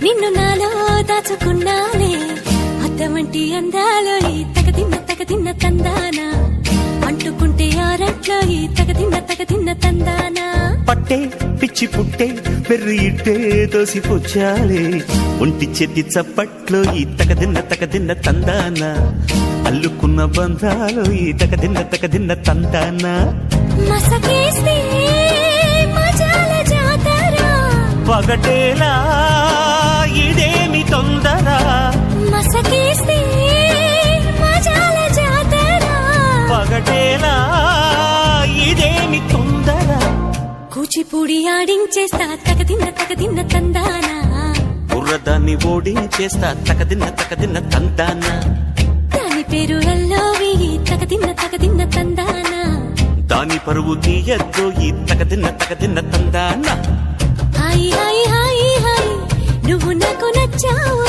నిన్ను నాలో దాచుకున్నాలే అద్దమంటి అందాలో ఈ తగదిన్న తందానా అంటుకుంటే ఆరట్లో ఈ తగదిన్న తందానా పట్టే పిచ్చి పుట్టే పెర్రి ఇట్టే దోసిపుచ్చాలే ఒంటి చేతి చప్పట్లో ఈ తగదిన్న తందానా అల్లుకున్న బంధాలు ఈ తగదిన్న తందానా మసకేస్తే మజాల జాతర పగటేలా ఇదేమి తొందర మసకేస్తే మజాల జాతర పగటేలా ఇదేమి తొందర కూచిపూడి ఆడించేస్తా తగదిన్న తందానా బుర్రదాన్ని ఓడించేస్తా తగదిన్న తందానా దాని పేరు ఎల్లోవి తగదిన్న తందానా దాని పరువు తీయద్దు ఈ తగదిన్న తందానా హాయ్ హాయ్ హాయ్ హాయ్ నువ్వు నాకు నచ్చావు